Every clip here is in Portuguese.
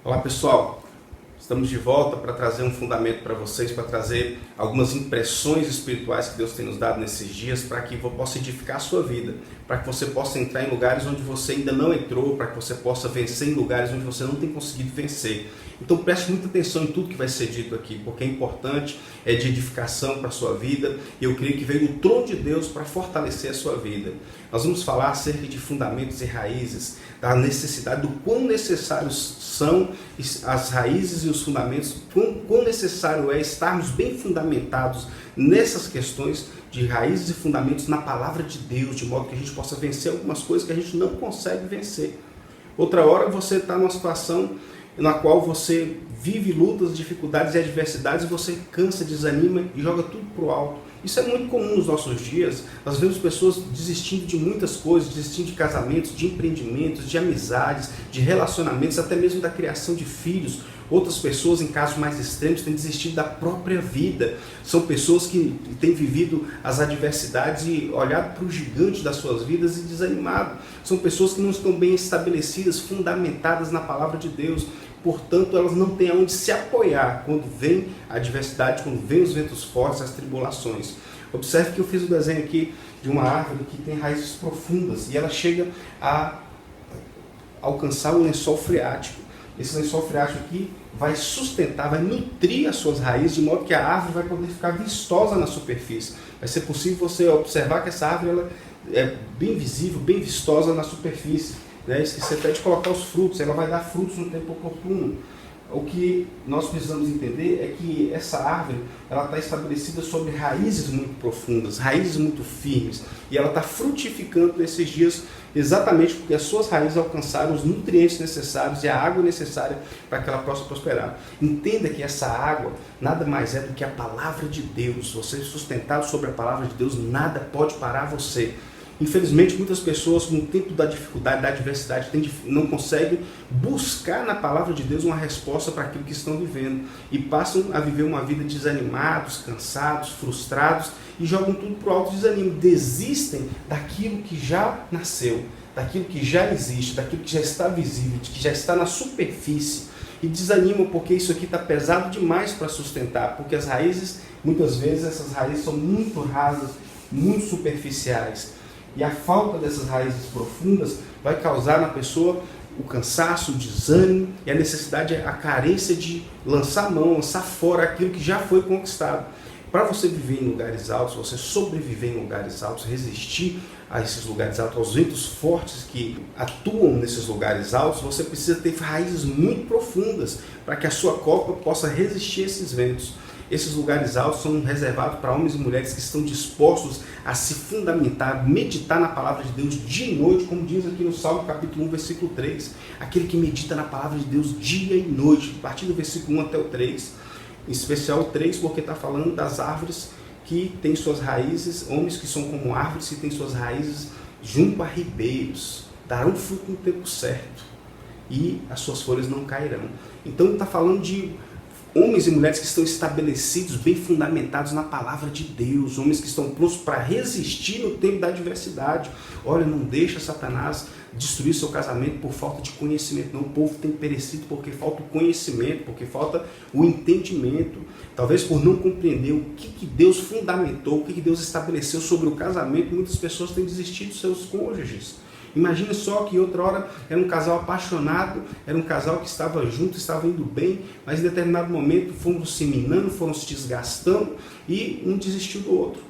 Olá pessoal, estamos de volta para trazer um fundamento para vocês, para trazer algumas impressões espirituais que Deus tem nos dado nesses dias, para que possa edificar a sua vida, para que você possa entrar em lugares onde você ainda não entrou, para que você possa vencer em lugares onde você não tem conseguido vencer. Então preste muita atenção em tudo que vai ser dito aqui, porque é importante, é de edificação para a sua vida, e eu creio que veio do trono de Deus para fortalecer a sua vida. Nós vamos falar acerca de fundamentos e raízes, da necessidade, do quão necessários são as raízes e os fundamentos, quão necessário é estarmos bem fundamentados nessas questões de raízes e fundamentos na palavra de Deus, de modo que a gente possa vencer algumas coisas que a gente não consegue vencer. Outra hora você está numa situação na qual você vive lutas, dificuldades e adversidades e você cansa, desanima e joga tudo para o alto. Isso é muito comum nos nossos dias. Nós vemos pessoas desistindo de muitas coisas, desistindo de casamentos, de empreendimentos, de amizades, de relacionamentos, até mesmo da criação de filhos. Outras pessoas, em casos mais extremos, têm desistido da própria vida. São pessoas que têm vivido as adversidades e olhado para o gigante das suas vidas e desanimado. São pessoas que não estão bem estabelecidas, fundamentadas na palavra de Deus. Portanto, elas não têm aonde se apoiar quando vem a adversidade, quando vem os ventos fortes, as tribulações. Observe que eu fiz o desenho aqui de uma árvore que tem raízes profundas e ela chega a alcançar o lençol freático. Esse lençol freático aqui vai sustentar, vai nutrir as suas raízes, de modo que a árvore vai poder ficar vistosa na superfície. Vai ser possível você observar que essa árvore ela é bem visível, bem vistosa na superfície. Esqueci até de colocar os frutos, ela vai dar frutos no tempo oportuno. O que nós precisamos entender é que essa árvore ela está estabelecida sobre raízes muito profundas, raízes muito firmes, e ela está frutificando nesses dias exatamente porque as suas raízes alcançaram os nutrientes necessários e a água necessária para que ela possa prosperar. Entenda que essa água nada mais é do que a palavra de Deus. Você sustentado sobre a palavra de Deus, nada pode parar você. Infelizmente, muitas pessoas, no tempo da dificuldade, da adversidade, não conseguem buscar na palavra de Deus uma resposta para aquilo que estão vivendo. E passam a viver uma vida desanimados, cansados, frustrados e jogam tudo para o alto desanimo. Desistem daquilo que já nasceu, daquilo que já existe, daquilo que já está visível, que já está na superfície. E desanimam porque isso aqui está pesado demais para sustentar. Porque as raízes, muitas vezes, essas raízes são muito rasas, muito superficiais. E a falta dessas raízes profundas vai causar na pessoa o cansaço, o desânimo e a necessidade, a carência de lançar mão, lançar fora aquilo que já foi conquistado. Para você viver em lugares altos, você sobreviver em lugares altos, resistir a esses lugares altos, aos ventos fortes que atuam nesses lugares altos, você precisa ter raízes muito profundas para que a sua copa possa resistir a esses ventos. Esses lugares altos são reservados para homens e mulheres que estão dispostos a se fundamentar, meditar na palavra de Deus dia e noite, como diz aqui no Salmo capítulo 1, versículo 3. Aquele que medita na palavra de Deus dia e noite, a partir do versículo 1 até o 3. Em especial o 3, porque está falando das árvores que têm suas raízes, homens que são como árvores que têm suas raízes junto a ribeiros, darão fruto no tempo certo e as suas folhas não cairão. Então está falando de homens e mulheres que estão estabelecidos, bem fundamentados na palavra de Deus, homens que estão prontos para resistir no tempo da adversidade. Olha, não deixa Satanás destruir seu casamento por falta de conhecimento, não. O povo tem perecido porque falta o conhecimento, porque falta o entendimento, talvez por não compreender o que Deus fundamentou, o que Deus estabeleceu sobre o casamento. Muitas pessoas têm desistido dos seus cônjuges. Imagina só que outra hora era um casal apaixonado, era um casal que estava junto, estava indo bem, mas em determinado momento foram se minando, foram se desgastando e um desistiu do outro.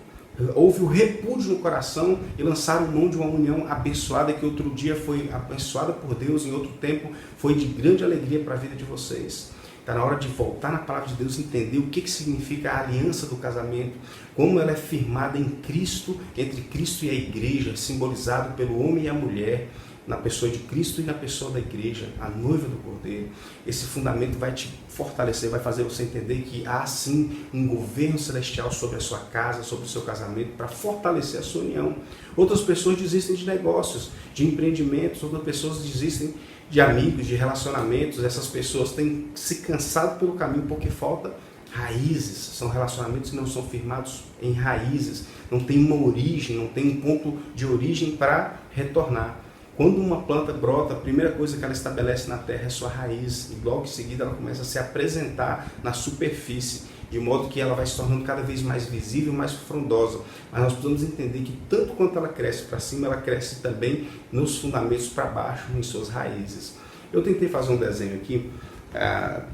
Houve o repúdio no coração e lançaram mão de uma união abençoada que outro dia foi abençoada por Deus, em outro tempo foi de grande alegria para a vida de vocês. Está na hora de voltar na palavra de Deus, entender o que significa a aliança do casamento, como ela é firmada em Cristo, entre Cristo e a igreja, simbolizado pelo homem e a mulher, na pessoa de Cristo e na pessoa da igreja, a noiva do Cordeiro. Esse fundamento vai te fortalecer, vai fazer você entender que há sim um governo celestial sobre a sua casa, sobre o seu casamento, para fortalecer a sua união. Outras pessoas desistem de negócios, de empreendimentos, outras pessoas desistem de amigos, de relacionamentos. Essas pessoas têm se cansado pelo caminho porque falta raízes. São relacionamentos que não são firmados em raízes, não tem uma origem, não tem um ponto de origem para retornar. Quando uma planta brota, a primeira coisa que ela estabelece na terra é sua raiz, e logo em seguida ela começa a se apresentar na superfície, de modo que ela vai se tornando cada vez mais visível, mais frondosa. Mas nós precisamos entender que tanto quanto ela cresce para cima, ela cresce também nos fundamentos para baixo, em suas raízes. Eu tentei fazer um desenho aqui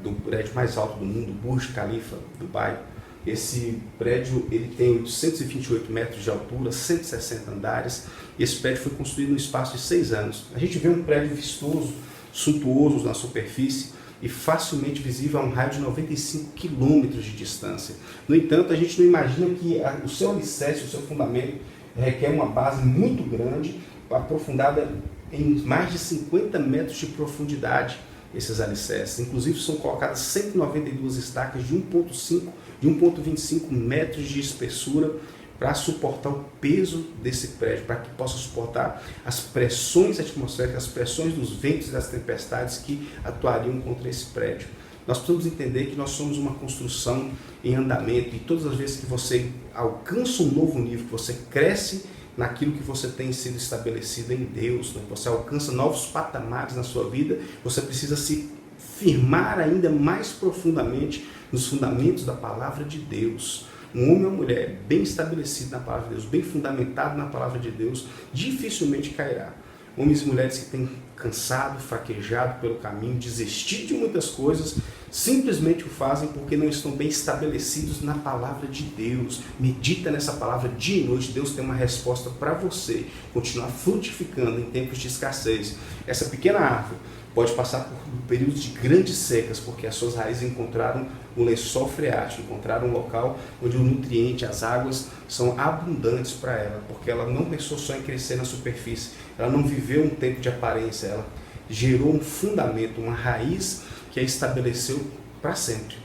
do prédio mais alto do mundo, Burj Khalifa, Dubai. Esse prédio ele tem 828 metros de altura, 160 andares, e esse prédio foi construído no espaço de 6 anos. A gente vê um prédio vistoso, suntuoso na superfície e facilmente visível a um raio de 95 quilômetros de distância. No entanto, a gente não imagina que o seu alicerce, o seu fundamento, requer uma base muito grande, aprofundada em mais de 50 metros de profundidade. Esses alicerces, inclusive, são colocadas 192 estacas de 1,25 metros de espessura para suportar o peso desse prédio, para que possa suportar as pressões atmosféricas, as pressões dos ventos e das tempestades que atuariam contra esse prédio. Nós precisamos entender que nós somos uma construção em andamento, e todas as vezes que você alcança um novo nível, que você cresce naquilo que você tem sido estabelecido em Deus, né? Você alcança novos patamares na sua vida, você precisa se firmar ainda mais profundamente nos fundamentos da palavra de Deus. Um homem ou mulher bem estabelecido na palavra de Deus, bem fundamentado na palavra de Deus, dificilmente cairá. Homens e mulheres que têm cansado, fraquejado pelo caminho, desistido de muitas coisas, simplesmente o fazem porque não estão bem estabelecidos na palavra de Deus. Medita nessa palavra dia e noite. Deus tem uma resposta para você continuar frutificando em tempos de escassez. Essa pequena árvore pode passar por períodos de grandes secas, porque as suas raízes encontraram um lençol freático, encontraram um local onde o nutriente, as águas, são abundantes para ela, porque ela não pensou só em crescer na superfície, ela não viveu um tempo de aparência, ela gerou um fundamento, uma raiz que a estabeleceu para sempre.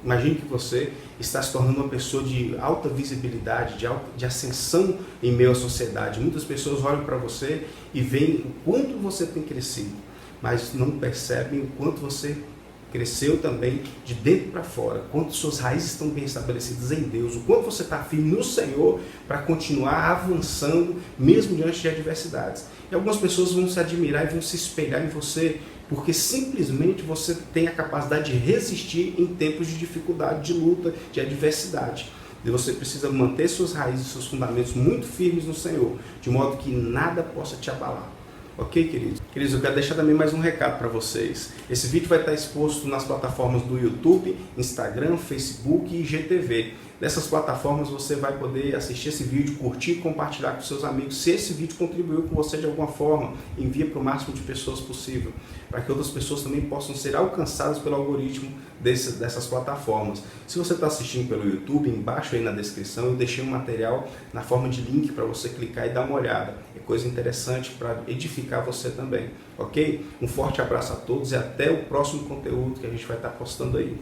Imagine que você está se tornando uma pessoa de alta visibilidade, de ascensão em meio à sociedade. Muitas pessoas olham para você e veem o quanto você tem crescido, mas não percebem o quanto você cresceu também de dentro para fora, quanto suas raízes estão bem estabelecidas em Deus, o quanto você está firme no Senhor para continuar avançando mesmo diante de adversidades. E algumas pessoas vão se admirar e vão se espelhar em você, porque simplesmente você tem a capacidade de resistir em tempos de dificuldade, de luta, de adversidade. E você precisa manter suas raízes, seus fundamentos muito firmes no Senhor, de modo que nada possa te abalar. Ok, queridos? Queridos, eu quero deixar também mais um recado para vocês. Esse vídeo vai estar exposto nas plataformas do YouTube, Instagram, Facebook e IGTV. Nessas plataformas você vai poder assistir esse vídeo, curtir e compartilhar com seus amigos. Se esse vídeo contribuiu com você de alguma forma, envia para o máximo de pessoas possível, para que outras pessoas também possam ser alcançadas pelo algoritmo dessas plataformas. Se você está assistindo pelo YouTube, embaixo aí na descrição eu deixei um material na forma de link para você clicar e dar uma olhada. É coisa interessante para edificar você também, ok? Um forte abraço a todos e até o próximo conteúdo que a gente vai estar postando aí.